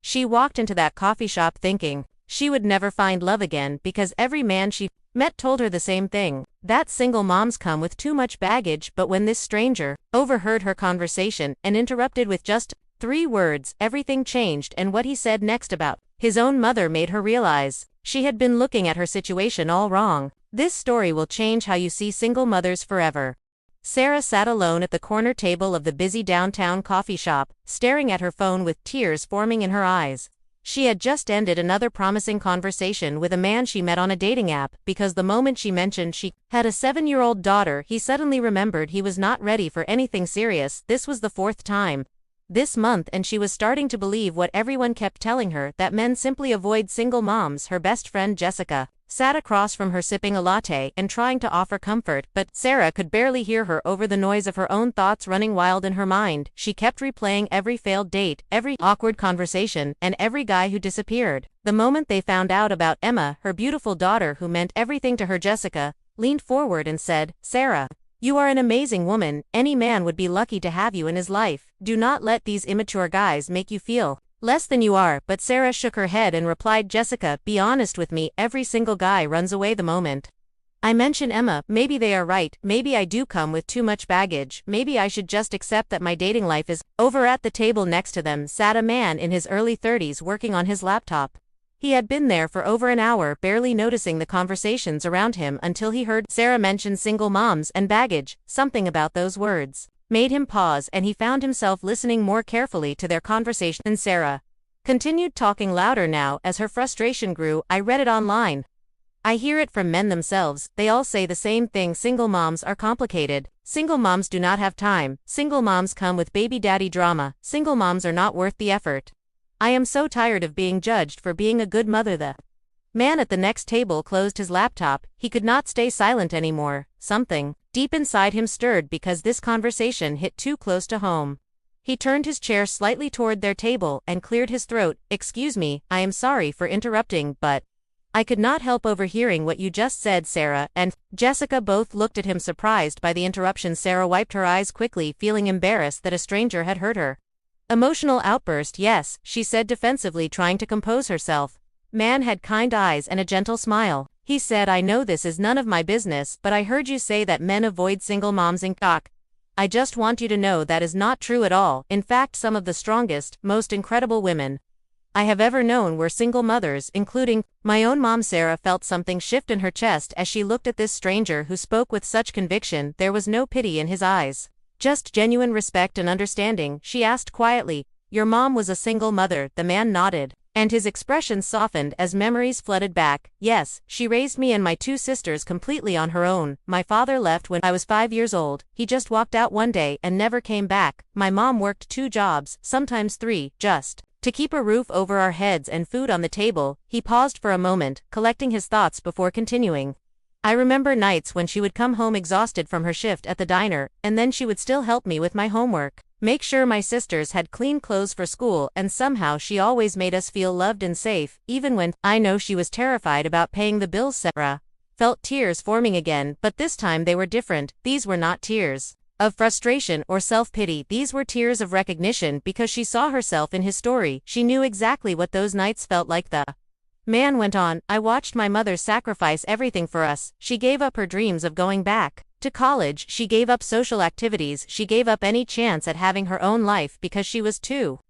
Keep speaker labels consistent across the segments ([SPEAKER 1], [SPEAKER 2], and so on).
[SPEAKER 1] She walked into that coffee shop thinking she would never find love again because every man she met told her the same thing, that single moms come with too much baggage. But when this stranger overheard her conversation and interrupted with just 3 words, everything changed, and what he said next about his own mother made her realize she had been looking at her situation all wrong. This story will change how you see single mothers forever. Sarah sat alone at the corner table of the busy downtown coffee shop, staring at her phone with tears forming in her eyes. She had just ended another promising conversation with a man she met on a dating app, because the moment she mentioned she had a 7-year-old daughter, he suddenly remembered he was not ready for anything serious. This was the 4th time this month, and she was starting to believe what everyone kept telling her, that men simply avoid single moms. Her best friend Jessica sat across from her sipping a latte and trying to offer comfort, but Sarah could barely hear her over the noise of her own thoughts running wild in her mind. She kept replaying every failed date, every awkward conversation, and every guy who disappeared. The moment they found out about Emma, her beautiful daughter who meant everything to her, Jessica leaned forward and said, "Sarah, you are an amazing woman. Any man would be lucky to have you in his life. Do not let these immature guys make you feel less than you are." But Sarah shook her head and replied, "Jessica, be honest with me, every single guy runs away the moment I mention Emma. Maybe they are right, maybe I do come with too much baggage, maybe I should just accept that my dating life is over." At the table next to them sat a man in his early 30s working on his laptop. He had been there for over an hour, barely noticing the conversations around him until he heard Sarah mention single moms and baggage. Something about those words made him pause, and he found himself listening more carefully to their conversation. And Sarah continued talking louder now as her frustration grew. "I read it online. I hear it from men themselves. They all say the same thing. Single moms are complicated. Single moms do not have time. Single moms come with baby daddy drama. Single moms are not worth the effort. I am so tired of being judged for being a good mother." The man at the next table closed his laptop. He could not stay silent anymore. Something deep inside him stirred because this conversation hit too close to home. He turned his chair slightly toward their table and cleared his throat. "Excuse me, I am sorry for interrupting, but I could not help overhearing what you just said." Sarah and Jessica both looked at him, surprised by the interruption. Sarah wiped her eyes quickly, feeling embarrassed that a stranger had heard her emotional outburst. "Yes," she said defensively, trying to compose herself. Man had kind eyes and a gentle smile. He said, "I know this is none of my business, but I heard you say that men avoid single moms in cock. I just want you to know that is not true at all. In fact, some of the strongest, most incredible women I have ever known were single mothers, including my own mom." Sarah felt something shift in her chest as she looked at this stranger who spoke with such conviction. There was no pity in his eyes, just genuine respect and understanding. She asked quietly, "Your mom was a single mother?" The man nodded, and his expression softened as memories flooded back. "Yes, she raised me and my 2 sisters completely on her own. My father left when I was 5 years old. He just walked out one day and never came back. My mom worked 2 jobs, sometimes 3, just to keep a roof over our heads and food on the table." He paused for a moment, collecting his thoughts before continuing. "I remember nights when she would come home exhausted from her shift at the diner, and then she would still help me with my homework, make sure my sisters had clean clothes for school, and somehow she always made us feel loved and safe, even when I know she was terrified about paying the bills." Sarah felt tears forming again, but this time they were different. These were not tears of frustration or self-pity. These were tears of recognition, because she saw herself in his story. She knew exactly what those nights felt like. The man went on, "I watched my mother sacrifice everything for us. She gave up her dreams of going back to college. She gave up social activities. She gave up any chance at having her own life because she was too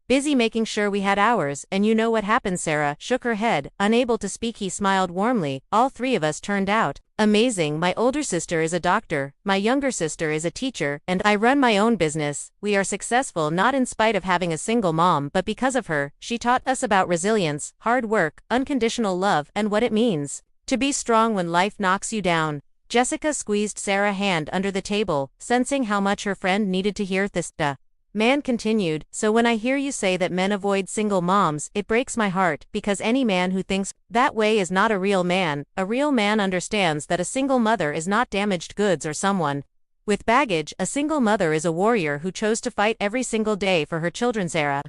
[SPEAKER 1] busy making sure we had ours. And you know what happened?" Sarah shook her head, unable to speak. He smiled warmly. "All 3 of us turned out amazing. My older sister is a doctor, my younger sister is a teacher, and I run my own business. We are successful not in spite of having a single mom, but because of her. She taught us about resilience, hard work, unconditional love, and what it means to be strong when life knocks you down." Jessica squeezed Sarah's hand under the table, sensing how much her friend needed to hear this. The man continued, "So when I hear you say that men avoid single moms, it breaks my heart, because any man who thinks that way is not a real man. A real man understands that a single mother is not damaged goods or someone with baggage. A single mother is a warrior who chose to fight every single day for her children." Sarah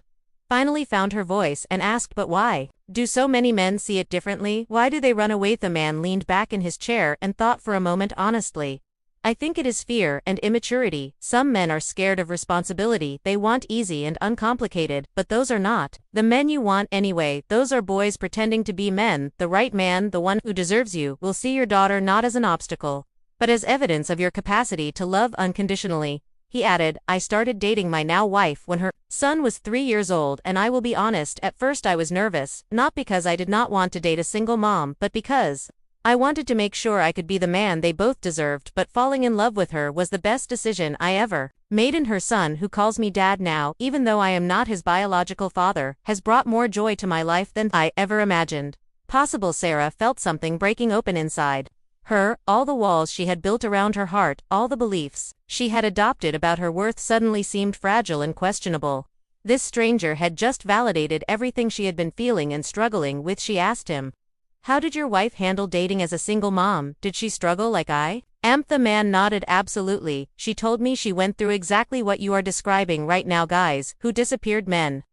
[SPEAKER 1] finally found her voice and asked, "But why do so many men see it differently? Why do they run away?" The man leaned back in his chair and thought for a moment. "Honestly, I think it is fear and immaturity. Some men are scared of responsibility, they want easy and uncomplicated, but those are not the men you want anyway. Those are boys pretending to be men. The right man, the one who deserves you, will see your daughter not as an obstacle, but as evidence of your capacity to love unconditionally. He added, I started dating my now wife when her son was 3 years old, and I will be honest, at first I was nervous, not because I did not want to date a single mom, but because I wanted to make sure I could be the man they both deserved. But falling in love with her was the best decision I ever made, and her son, who calls me dad now, even though I am not his biological father, has brought more joy to my life than I ever imagined possible. Sarah felt something breaking open inside her. All the walls she had built around her heart, all the beliefs she had adopted about her worth suddenly seemed fragile and questionable. This stranger had just validated everything she had been feeling and struggling with. She asked him, how did your wife handle dating as a single mom? Did she struggle like I am? The man nodded. Absolutely. She told me she went through exactly what you are describing right now. Guys who disappeared, men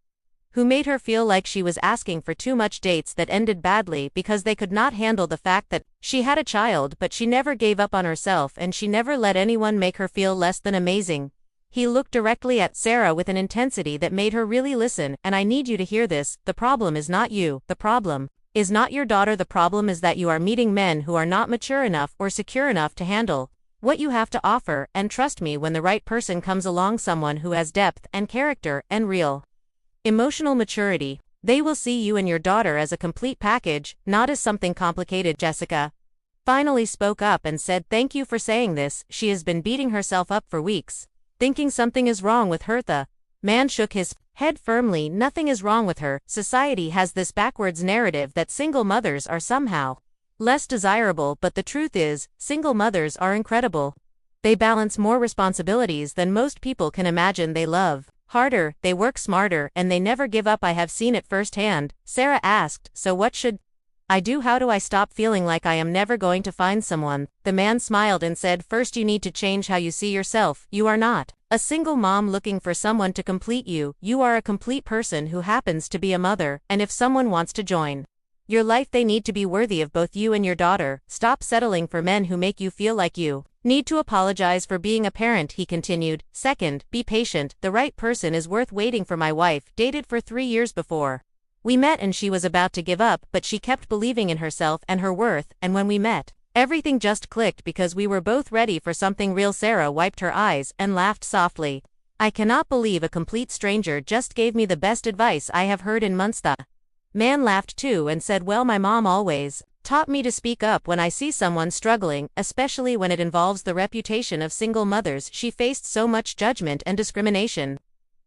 [SPEAKER 1] who made her feel like she was asking for too much, dates that ended badly because they could not handle the fact that she had a child. But she never gave up on herself, and she never let anyone make her feel less than amazing. He looked directly at Sarah with an intensity that made her really listen. And I need you to hear this. The problem is not you. The problem is not your daughter. The problem is that you are meeting men who are not mature enough or secure enough to handle what you have to offer. And trust me, when the right person comes along, someone who has depth and character and real emotional maturity, they will see you and your daughter as a complete package, not as something complicated. Jessica finally spoke up and said, thank you for saying this. She has been beating herself up for weeks, thinking something is wrong with her. The man shook his head firmly. Nothing is wrong with her. Society has this backwards narrative that single mothers are somehow less desirable, but the truth is, single mothers are incredible. They balance more responsibilities than most people can imagine. They love harder, they work smarter, and they never give up. I have seen it firsthand. Sarah asked, so what should I do? How do I stop feeling like I am never going to find someone? The man smiled and said, first you need to change how you see yourself. You are not a single mom looking for someone to complete you. You are a complete person who happens to be a mother, and if someone wants to join your life, they need to be worthy of both you and your daughter. Stop settling for men who make you feel like you need to apologize for being a parent, he continued. Second, be patient. The right person is worth waiting for. My wife dated for 3 years before we met, and she was about to give up, but she kept believing in herself and her worth, and when we met, everything just clicked because we were both ready for something real. Sarah wiped her eyes and laughed softly. I cannot believe a complete stranger just gave me the best advice I have heard in months. The man laughed too and said, well, my mom always taught me to speak up when I see someone struggling, especially when it involves the reputation of single mothers. She faced so much judgment and discrimination.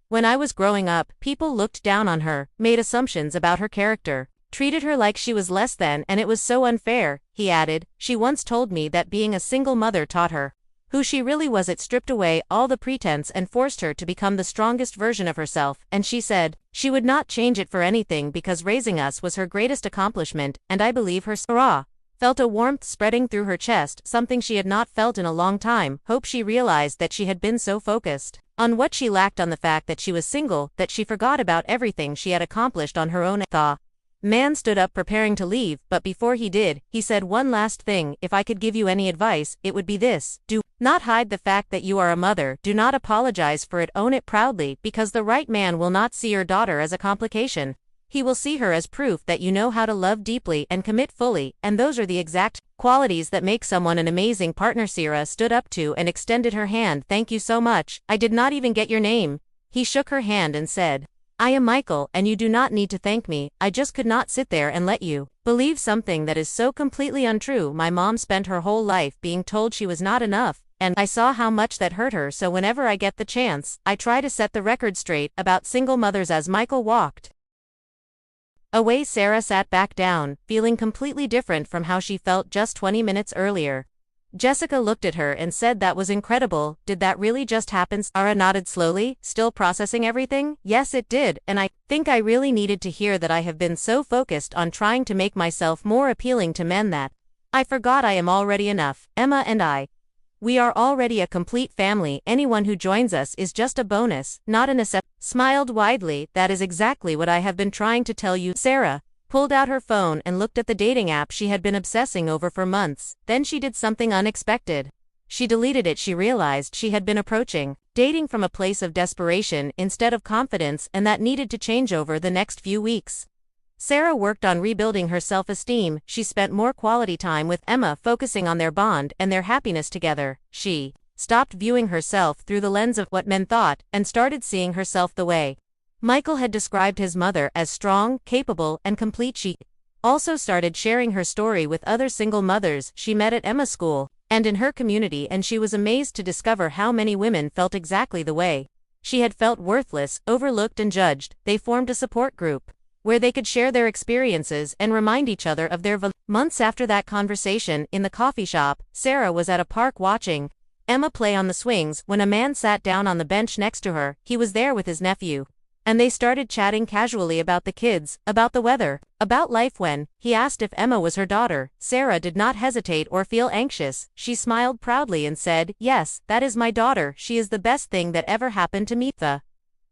[SPEAKER 1] When I was growing up, people looked down on her, made assumptions about her character, treated her like she was less than, and it was so unfair. He added, she once told me that being a single mother taught her who she really was. It stripped away all the pretense and forced her to become the strongest version of herself, and she said she would not change it for anything because raising us was her greatest accomplishment, and I believe her. Sarah felt a warmth spreading through her chest, something she had not felt in a long time. Hope she realized that she had been so focused on what she lacked, on the fact that she was single, that she forgot about everything she had accomplished on her own. The man stood up, preparing to leave, but before he did, he said, one last thing. If I could give you any advice, it would be this. Do not hide the fact that you are a mother. Do not apologize for it. Own it proudly, because the right man will not see your daughter as a complication. He will see her as proof that you know how to love deeply and commit fully, and those are the exact qualities that make someone an amazing partner. Sarah stood up too and extended her hand. Thank you so much. I did not even get your name. He shook her hand and said, I am Michael, and you do not need to thank me. I just could not sit there and let you believe something that is so completely untrue. My mom spent her whole life being told she was not enough, and I saw how much that hurt her, so whenever I get the chance, I try to set the record straight about single mothers. As Michael walked away, Sarah sat back down, feeling completely different from how she felt just 20 minutes earlier. Jessica looked at her and said, that was incredible. Did that really just happen? Sarah nodded slowly, still processing everything. Yes, it did, and I think I really needed to hear that. I have been so focused on trying to make myself more appealing to men that I forgot I am already enough. Emma and we are already a complete family. Anyone who joins us is just a bonus, not a necessity. Smiled widely. That is exactly what I have been trying to tell you. Sarah pulled out her phone and looked at the dating app she had been obsessing over for months. Then she did something unexpected. she deleted it. She realized she had been approaching dating from a place of desperation instead of confidence, and that needed to change over the next few weeks. Sarah worked on rebuilding her self-esteem. She spent more quality time with Emma, focusing on their bond and their happiness together. She stopped viewing herself through the lens of what men thought and started seeing herself the way Michael had described his mother, as strong, capable, and complete. She also started sharing her story with other single mothers she met at Emma's school and in her community, and she was amazed to discover how many women felt exactly the way she had felt: worthless, overlooked, and judged. They formed a support group where they could share their experiences and remind each other of their values. Months after that conversation in the coffee shop, Sarah was at a park watching Emma play on the swings when a man sat down on the bench next to her. He was there with his nephew, and they started chatting casually about the kids, about the weather, about life. When he asked if Emma was her daughter, Sarah did not hesitate or feel anxious. She smiled proudly and said, "Yes, that is my daughter. She is the best thing that ever happened to me." The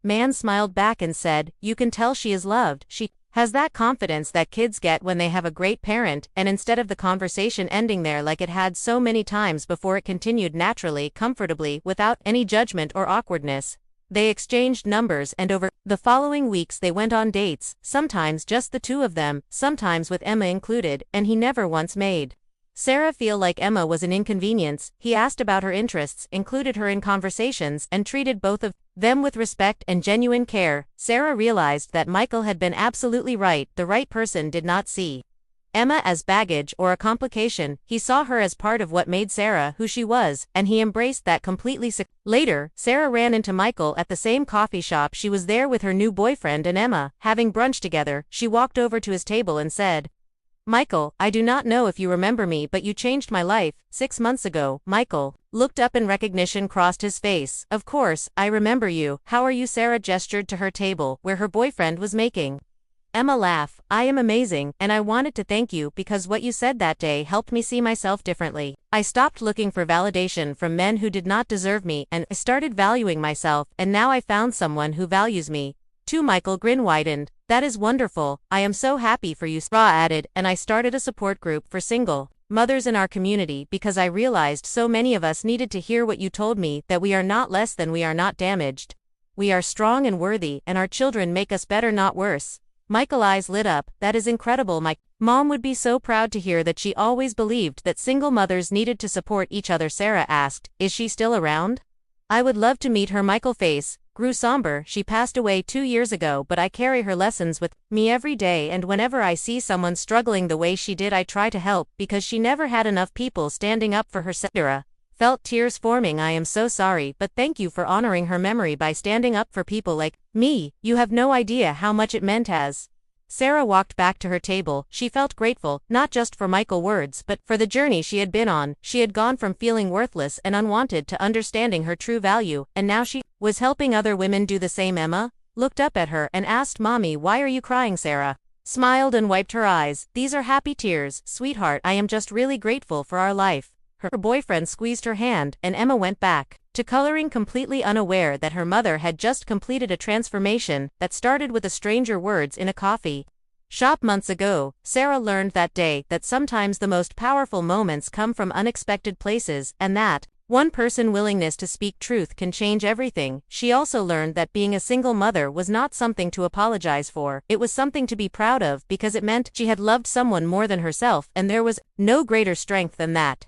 [SPEAKER 1] man smiled back and said, "You can tell she is loved. She has that confidence that kids get when they have a great parent." And instead of the conversation ending there like it had so many times before, it continued naturally, comfortably, without any judgment or awkwardness. They exchanged numbers, and over the following weeks they went on dates, sometimes just the two of them, sometimes with Emma included, and he never once made Sarah feel like Emma was an inconvenience. He asked about her interests, included her in conversations, and treated both of them with respect and genuine care. Sarah realized that Michael had been absolutely right. The right person did not see Emma as baggage or a complication. He saw her as part of what made Sarah who she was, and he embraced that completely. Later, Sarah ran into Michael at the same coffee shop. She was there with her new boyfriend and Emma, having brunch together. She walked over to his table and said, "Michael, I do not know if you remember me, but you changed my life 6 months ago." Michael looked up and recognition crossed his face. "Of course, I remember you. How are you?" Sarah gestured to her table, where her boyfriend was making Emma laugh. "I am amazing, and I wanted to thank you because what you said that day helped me see myself differently. I stopped looking for validation from men who did not deserve me, and I started valuing myself, and now I found someone who values me too." Michael grin widened. "That is wonderful. I am so happy for you." Sarah added, "And I started a support group for single mothers in our community because I realized so many of us needed to hear what you told me, that we are not less than, we are not damaged. We are strong and worthy, and our children make us better, not worse." Michael's eyes lit up. "That is incredible. My mom would be so proud to hear that." She always believed that single mothers needed to support each other. Sarah asked, "Is she still around? I would love to meet her." Michael's face grew somber. "She passed away 2 years ago, but I carry her lessons with me every day, and whenever I see someone struggling the way she did, I try to help, because she never had enough people standing up for her." Sarah felt tears forming. "I am so sorry, but thank you for honoring her memory by standing up for people like me. You have no idea how much it meant." As Sarah walked back to her table, she felt grateful, not just for Michael's words, but for the journey she had been on. She had gone from feeling worthless and unwanted to understanding her true value, and now she was helping other women do the same. Emma looked up at her and asked, "Mommy, why are you crying?" Sarah smiled and wiped her eyes. "These are happy tears, sweetheart. I am just really grateful for our life." Her boyfriend squeezed her hand, and Emma went back to coloring, completely unaware that her mother had just completed a transformation that started with a stranger words in a coffee shop months ago. Sarah learned that day that sometimes the most powerful moments come from unexpected places, and that one person's willingness to speak truth can change everything. She also learned that being a single mother was not something to apologize for. It was something to be proud of, because it meant she had loved someone more than herself, and there was no greater strength than that.